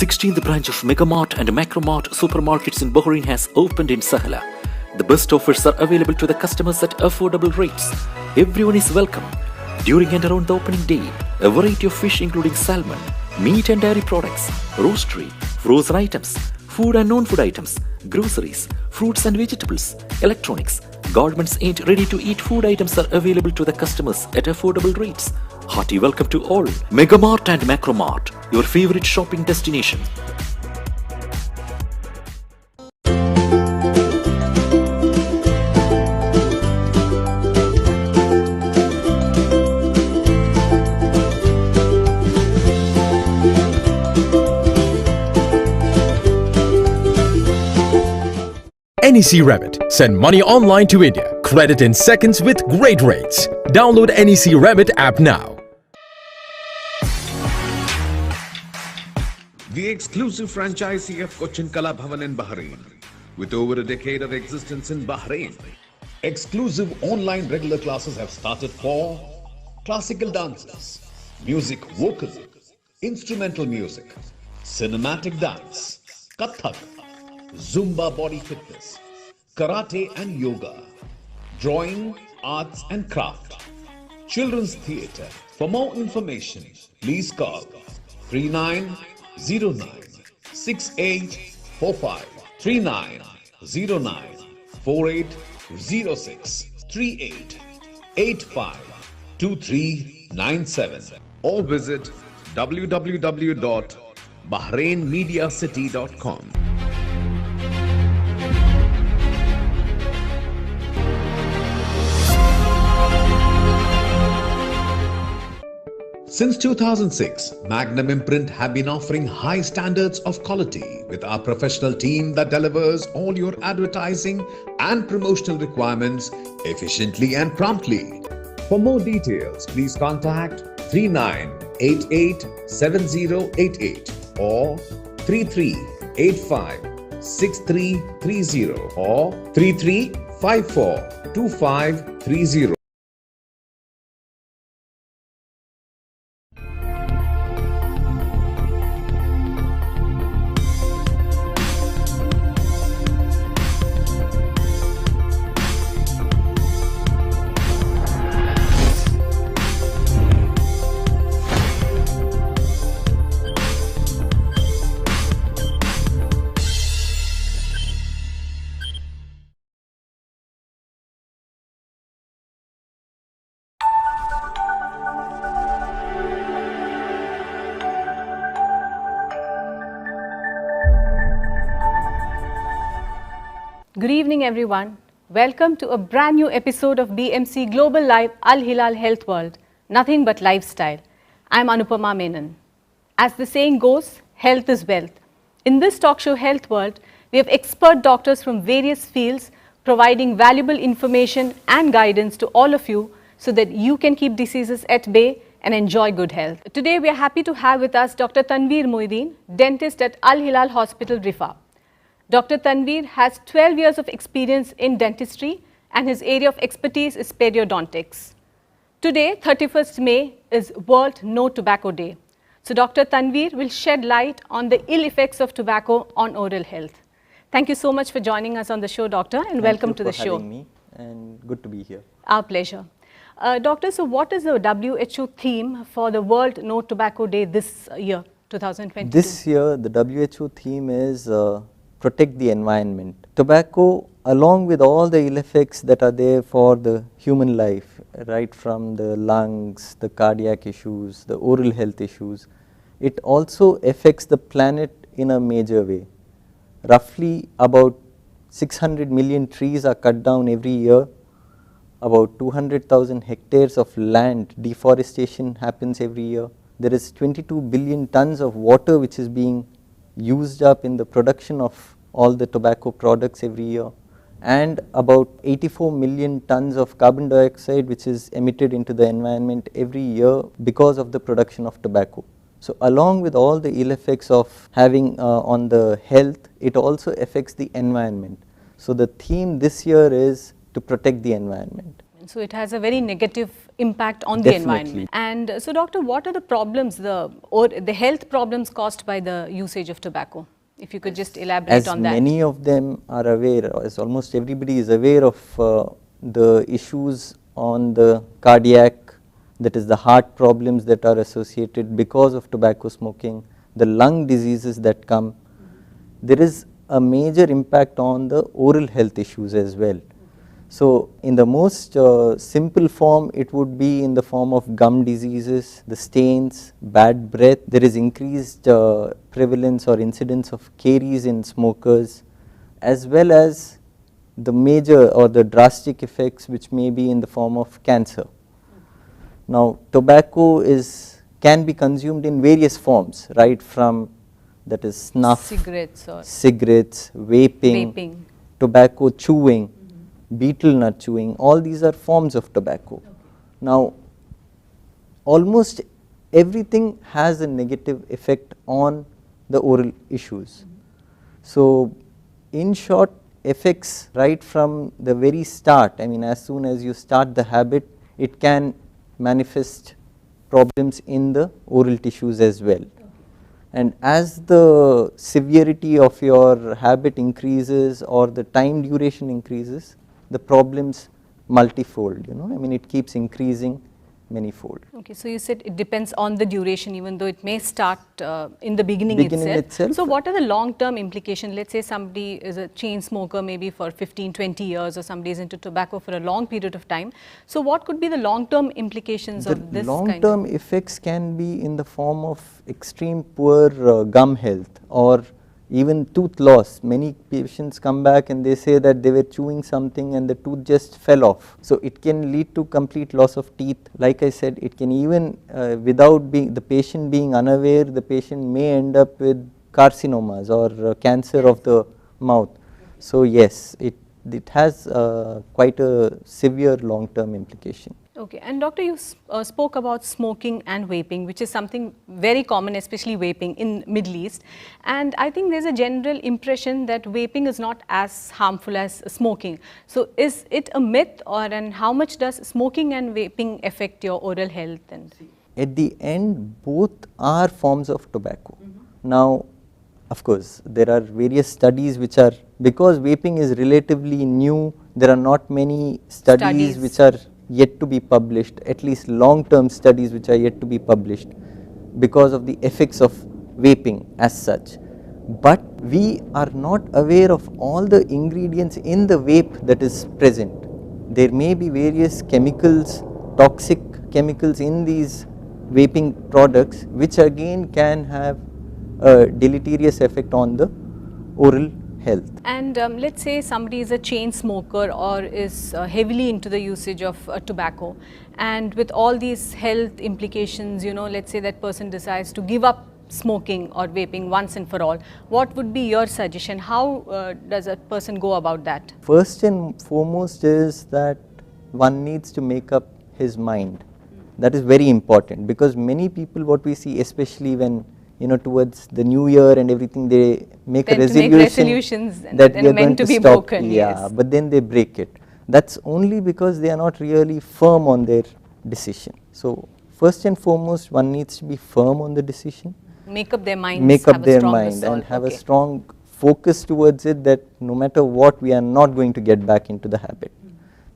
16th branch of Megamart and Macromart supermarkets in Bahrain has opened in Sahala. The best offers are available to the customers at affordable rates. Everyone is welcome. During and around the opening day, a variety of fish including salmon, meat and dairy products, roastery, frozen items, food and non-food items, groceries, fruits and vegetables, electronics, garments and ready-to-eat food items are available to the customers at affordable rates. Hearty welcome to all. Megamart and Macromart, your favorite shopping destination. NEC Remit. Send money online to India. Credit in seconds with great rates. Download NEC Remit app now. The exclusive franchisee of Cochin Kala Bhavan in Bahrain. With over a decade of existence in Bahrain, exclusive online regular classes have started for classical dances, music vocal, instrumental music, cinematic dance, Kathak, Zumba body fitness, karate and yoga, drawing, arts and craft, children's theatre. For more information, please call 3909 6845 3909 4806 3885 2397 or visit www.bahrainmediacity.com. Since 2006, Magnum Imprint have been offering high standards of quality with our professional team that delivers all your advertising and promotional requirements efficiently and promptly. For more details, please contact 39887088 or 33856330 or 33542530. Good evening everyone. Welcome to a brand new episode of BMC Global Live Al Hilal Health World, nothing but lifestyle. I'm Anupama Menon. As the saying goes, health is wealth. In this talk show Health World, we have expert doctors from various fields providing valuable information and guidance to all of you so that you can keep diseases at bay and enjoy good health. Today we are happy to have with us Dr. Tanveer Moidin, dentist at Al Hilal Hospital, Rifa. Dr. Tanveer has 12 years of experience in dentistry and his area of expertise is periodontics. Today, 31st May, is World No Tobacco Day. So Dr. Tanveer will shed light on the ill effects of tobacco on oral health. Thank you so much for joining us on the show, Doctor, and welcome to the show. Thank you for having me, and good to be here. Our pleasure. Doctor, so what is the WHO theme for the World No Tobacco Day this year, 2022? This year, the WHO theme is protect the environment. Tobacco, along with all the ill effects that are there for the human life, right from the lungs, the cardiac issues, the oral health issues, it also affects the planet in a major way. Roughly about 600 million trees are cut down every year. About 200,000 hectares of land deforestation happens every year. There is 22 billion tons of water which is being used up in the production of all the tobacco products every year, and about 84 million tons of carbon dioxide which is emitted into the environment every year because of the production of tobacco. So along with all the ill effects of having on the health, it also affects the environment. So the theme this year is to protect the environment. So it has a very negative impact on the Definitely. environment. And so doctor, what are the problems, the health problems caused by the usage of tobacco? If you could just elaborate As on that. many of them are aware, as almost everybody is aware of the issues on the cardiac, that is the heart problems that are associated because of tobacco smoking, the lung diseases that come. There is a major impact on the oral health issues as well. So in the most simple form, it would be in the form of gum diseases, the stains, bad breath. There is increased prevalence or incidence of caries in smokers, as well as the major or the drastic effects which may be in the form of cancer. Now tobacco can be consumed in various forms, right from that is snuff, cigarettes, vaping, tobacco chewing, betel nut chewing, all these are forms of tobacco. Now almost everything has a negative effect on the oral issues. So in short, effects right from the very start, I mean as soon as you start the habit, it can manifest problems in the oral tissues as well. And as the severity of your habit increases or the time duration increases, the problems multifold, I mean it keeps increasing manifold. Okay, so you said it depends on the duration, even though it may start in the beginning itself. So what are the long-term implications? Let's say somebody is a chain smoker maybe for 15, 20 years, or somebody is into tobacco for a long period of time. So what could be the long-term implications of this kind of? The long-term effects can be in the form of extreme poor gum health or even tooth loss. Many patients come back and they say that they were chewing something and the tooth just fell off. So it can lead to complete loss of teeth. Like I said, it can even without the patient being unaware, the patient may end up with carcinomas or cancer of the mouth. So yes, it has quite a severe long-term implication. Okay, and doctor, you spoke about smoking and vaping, which is something very common, especially vaping in Middle East. And I think there's a general impression that vaping is not as harmful as smoking. So is it a myth, and how much does smoking and vaping affect your oral health? And at the end, both are forms of tobacco. Now, of course, there are various studies which are, because vaping is relatively new, there are not many studies which are yet to be published, at least long-term studies which are yet to be published because of the effects of vaping as such. But we are not aware of all the ingredients in the vape that is present. There may be various chemicals, toxic chemicals in these vaping products, which again can have a deleterious effect on the oral health. And let's say somebody is a chain smoker or is heavily into the usage of tobacco, and with all these health implications, let's say that person decides to give up smoking or vaping once and for all. What would be your suggestion? How does a person go about that? First and foremost is that one needs to make up his mind. That is very important, because many people, what we see, especially when towards the new year and everything, they make a resolution that we are going to stop. Broken, yes. But then they break it. That's only because they are not really firm on their decision. So first and foremost, one needs to be firm on the decision. Make up their mind. Make up their mind and have a strong focus towards it, that no matter what, we are not going to get back into the habit.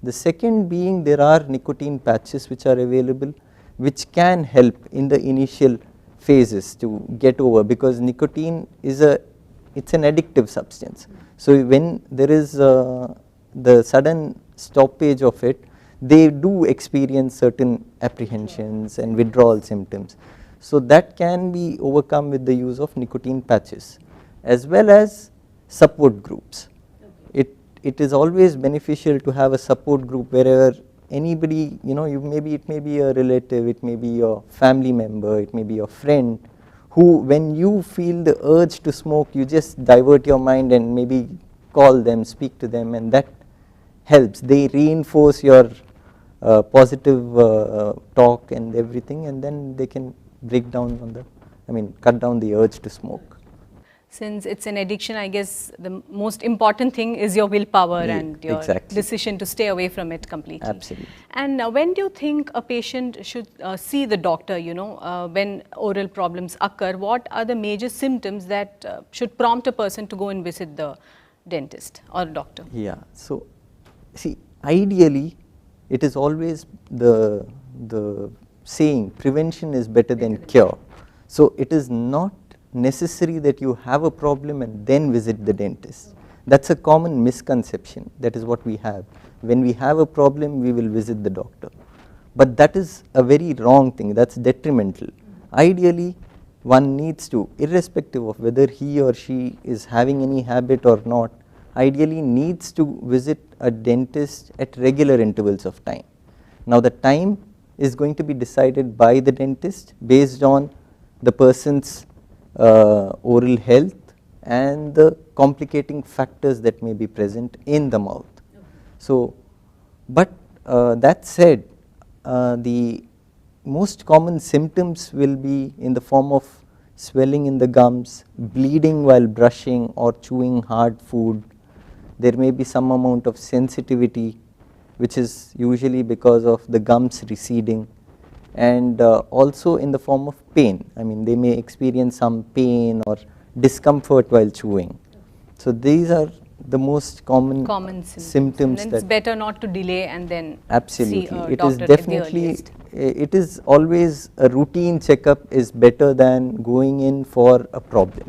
The second being, there are nicotine patches which are available, which can help in the initial phases to get over, because nicotine is it's an addictive substance. So when there is the sudden stoppage of it, they do experience certain apprehensions and withdrawal symptoms. So that can be overcome with the use of nicotine patches, as well as support groups. It is always beneficial to have a support group wherever anybody, it may be a relative, it may be your family member, it may be your friend, who, when you feel the urge to smoke, you just divert your mind and maybe call them, speak to them, and that helps. They reinforce your positive talk and everything, and then they can break down on cut down the urge to smoke. Since it's an addiction, I guess the most important thing is your willpower and your decision to stay away from it completely. Absolutely. And when do you think a patient should see the doctor, you know, when oral problems occur? What are the major symptoms that should prompt a person to go and visit the dentist or doctor? Yeah, so see, ideally it is always the saying prevention is better than cure. So it is not necessary that you have a problem and then visit the dentist. That's a common misconception. That is what we have. When we have a problem, we will visit the doctor. But that is a very wrong thing. That's detrimental. Ideally, one needs to, irrespective of whether he or she is having any habit or not, ideally needs to visit a dentist at regular intervals of time. Now the time is going to be decided by the dentist based on the person's oral health and the complicating factors that may be present in the mouth. So, but that said, the most common symptoms will be in the form of swelling in the gums, bleeding while brushing or chewing hard food. There may be some amount of sensitivity, which is usually because of the gums receding, and also in the form of pain. I mean, they may experience some pain or discomfort while chewing. So these are the most common symptoms. And it's better not to delay and then absolutely see a it doctor is definitely, it is always a routine checkup is better than going in for a problem.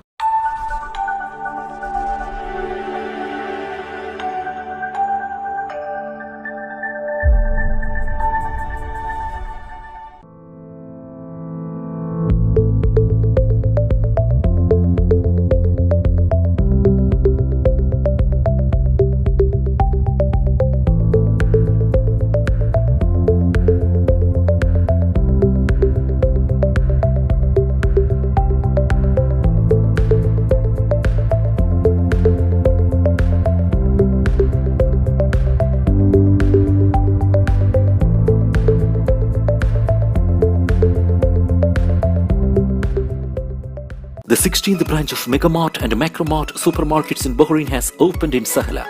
The 16th branch of Megamart and Macromart supermarkets in Bahrain has opened in Sahla.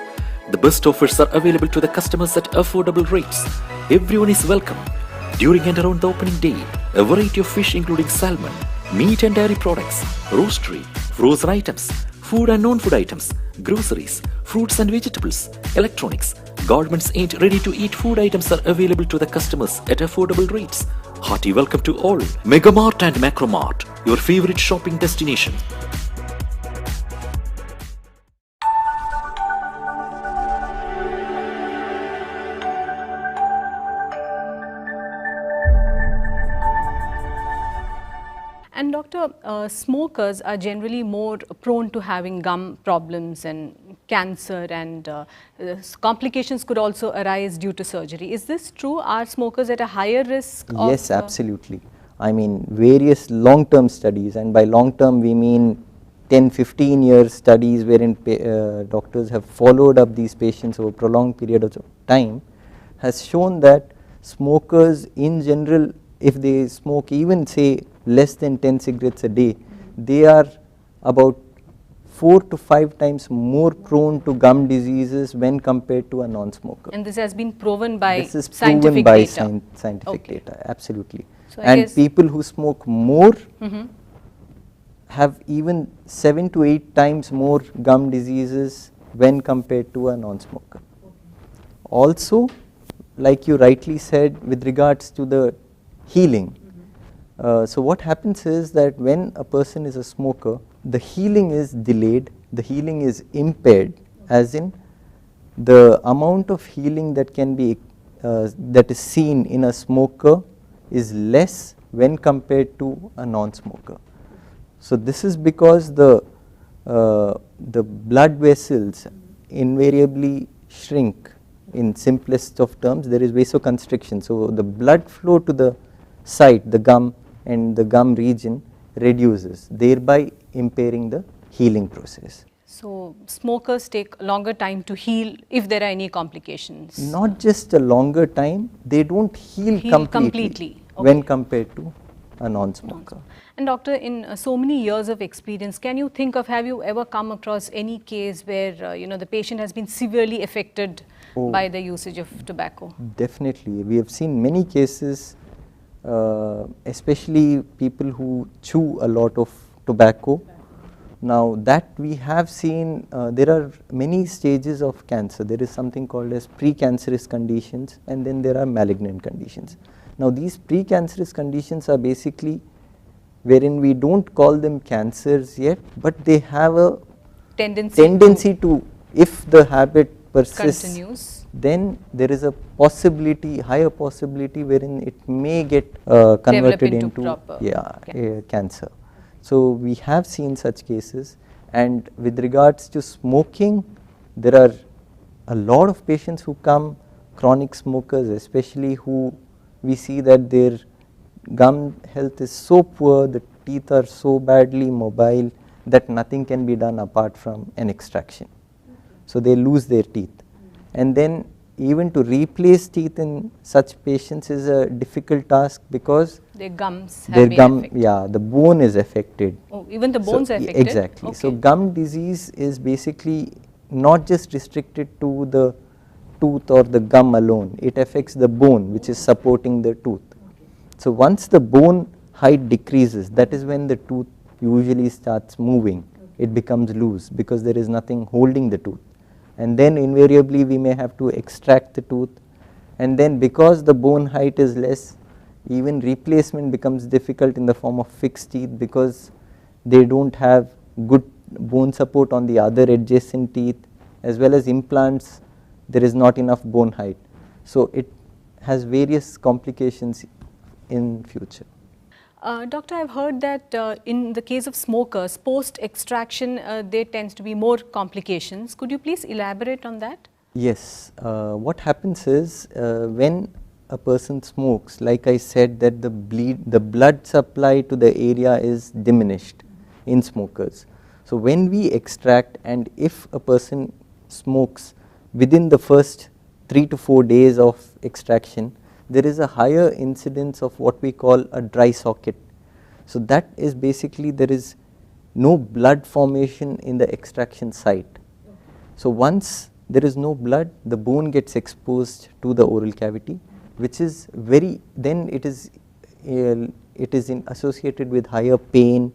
The best offers are available to the customers at affordable rates. Everyone is welcome. During and around the opening day, a variety of fish including salmon, meat and dairy products, roastery, frozen items, food and non-food items, groceries, fruits and vegetables, electronics, garments and ready-to-eat food items are available to the customers at affordable rates. Hearty welcome to all. Megamart and Macromart, your favorite shopping destination. And doctor, smokers are generally more prone to having gum problems and cancer, and complications could also arise due to surgery. Is this true? Are smokers at a higher risk? Yes, absolutely. I mean, various long-term studies, and by long-term we mean 10-15 years studies wherein doctors have followed up these patients over prolonged periods of time, has shown that smokers in general, if they smoke even say less than 10 cigarettes a day, they are about 4 to 5 times more prone to gum diseases when compared to a non-smoker. And this has been proven by scientific scientific data, absolutely. So and people who smoke more have even 7 to 8 times more gum diseases when compared to a non-smoker. Also, like you rightly said, with regards to the healing, so what happens is that when a person is a smoker, the healing is delayed, the healing is impaired, as in the amount of healing that can be that is seen in a smoker is less when compared to a non-smoker. So this is because the blood vessels invariably shrink. In simplest of terms, there is vasoconstriction. So the blood flow to the site, the gum and the gum region reduces, thereby impairing the healing process. So smokers take longer time to heal if there are any complications? Not just a longer time, they don't heal completely. Okay. When compared to a non-smoker. And doctor, in so many years of experience, can you think of, have you ever come across any case where the patient has been severely affected by the usage of tobacco? Definitely. We have seen many cases, especially people who chew a lot of tobacco. Now that we have seen, there are many stages of cancer. There is something called as precancerous conditions, and then there are malignant conditions. Now these precancerous conditions are basically wherein we don't call them cancers yet, but they have a tendency to, if the habit persists, continues, then there is a possibility, higher possibility wherein it may get converted into cancer. So we have seen such cases, and with regards to smoking, there are a lot of patients who come, chronic smokers especially, who we see that their gum health is so poor, the teeth are so badly mobile that nothing can be done apart from an extraction. So they lose their teeth, and then even to replace teeth in such patients is a difficult task because their gums have been affected. The bone is affected. Oh, even the bones are affected? Exactly. Okay. So gum disease is basically not just restricted to the tooth or the gum alone, it affects the bone which is supporting the tooth. So once the bone height decreases, that is when the tooth usually starts moving. It becomes loose because there is nothing holding the tooth, and then invariably we may have to extract the tooth, and then because the bone height is less, even replacement becomes difficult in the form of fixed teeth because they don't have good bone support on the other adjacent teeth, as well as implants, there is not enough bone height. So it has various complications in future. Doctor, I have heard that in the case of smokers, post-extraction there tends to be more complications. Could you please elaborate on that? Yes. What happens is when a person smokes, like I said, that the blood supply to the area is diminished in smokers. So when we extract, and if a person smokes within the first 3 to 4 days of extraction, there is a higher incidence of what we call a dry socket. So that is basically there is no blood formation in the extraction site. So once there is no blood, the bone gets exposed to the oral cavity, which is then it is associated with higher pain,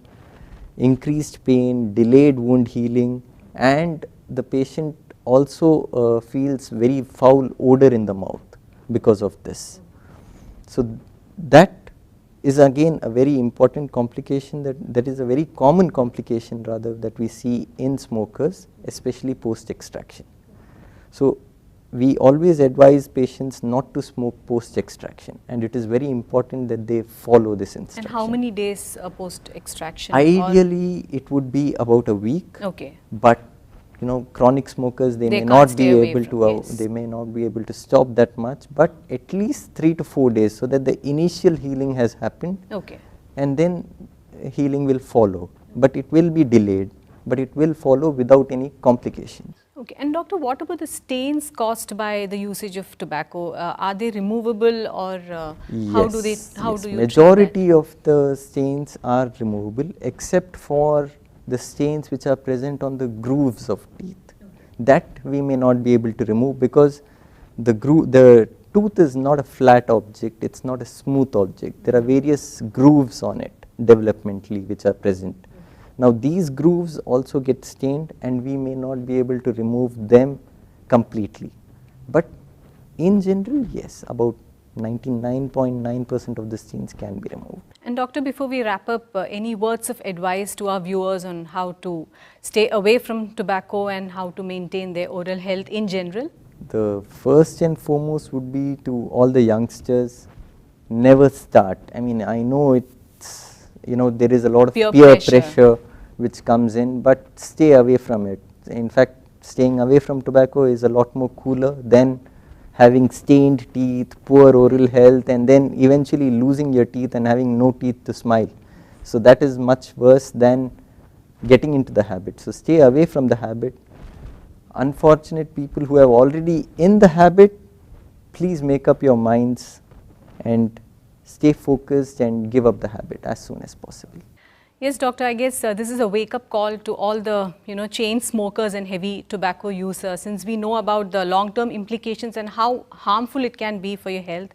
increased pain, delayed wound healing, and the patient also feels very foul odor in the mouth because of this. So that is again a very important complication, that is a very common complication rather that we see in smokers, especially post extraction. So we always advise patients not to smoke post extraction, and it is very important that they follow this instruction. And how many days post extraction? Ideally it would be about a week. Okay. But chronic smokers, they may not be able to they may not be able to stop that much, but at least 3 to 4 days, so that the initial healing has happened. Okay. And then healing will follow, but it will be delayed, but it will follow without any complications. Okay. And doctor, what about the stains caused by the usage of tobacco? Are they removable, or how do you majority of the stains are removable, except for the stains which are present on the grooves of teeth. That we may not be able to remove because the tooth is not a flat object, it is not a smooth object. There are various grooves on it developmentally which are present. Now these grooves also get stained, and we may not be able to remove them completely. But in general, yes, about 99.9% of the stains can be removed. And doctor, before we wrap up, any words of advice to our viewers on how to stay away from tobacco and how to maintain their oral health in general? The first and foremost would be to all the youngsters, never start. I mean, I know it's, there is a lot of peer pressure which comes in, but stay away from it. In fact, staying away from tobacco is a lot more cooler than having stained teeth, poor oral health, and then eventually losing your teeth and having no teeth to smile. So that is much worse than getting into the habit. So stay away from the habit. Unfortunate people who have already in the habit, please make up your minds and stay focused and give up the habit as soon as possible. Yes, doctor, I guess this is a wake-up call to all the chain smokers and heavy tobacco users. Since we know about the long-term implications and how harmful it can be for your health,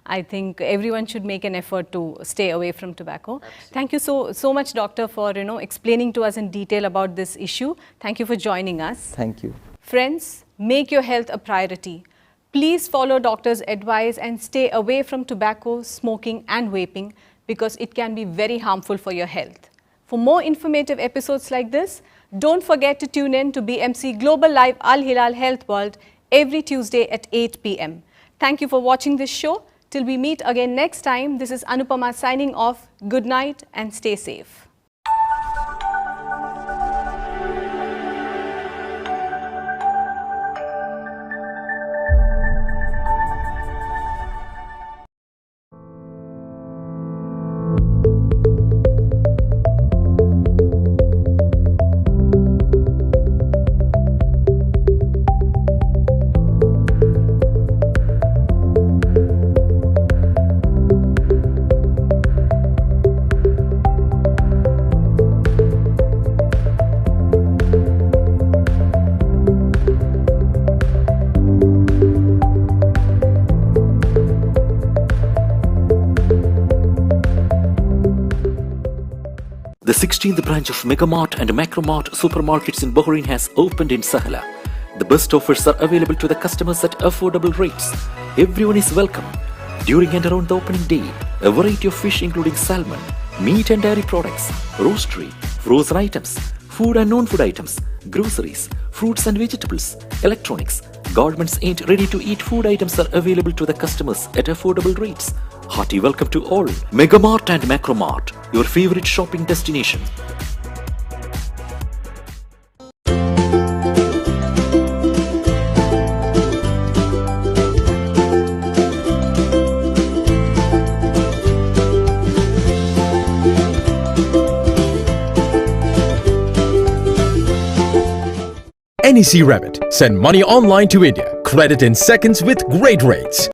I think everyone should make an effort to stay away from tobacco. Absolutely. Thank you so much, doctor, for explaining to us in detail about this issue. Thank you for joining us. Thank you. Friends, make your health a priority. Please follow doctor's advice and stay away from tobacco, smoking and vaping because it can be very harmful for your health. For more informative episodes like this, don't forget to tune in to BMC Global Live Al Hilal Health World every Tuesday at 8 p.m. Thank you for watching this show. Till we meet again next time, this is Anupama signing off. Good night and stay safe. The 16th branch of Megamart and Macromart supermarkets in Bahrain has opened in Sahla. The best offers are available to the customers at affordable rates. Everyone is welcome. During and around the opening day, a variety of fish including salmon, meat and dairy products, roastery, frozen items, food and non-food items, groceries, fruits and vegetables, electronics, garments and ready-to-eat food items are available to the customers at affordable rates. Hearty welcome to all. Megamart and Macromart, your favorite shopping destination. NEC Remit. Send money online to India. Credit in seconds with great rates.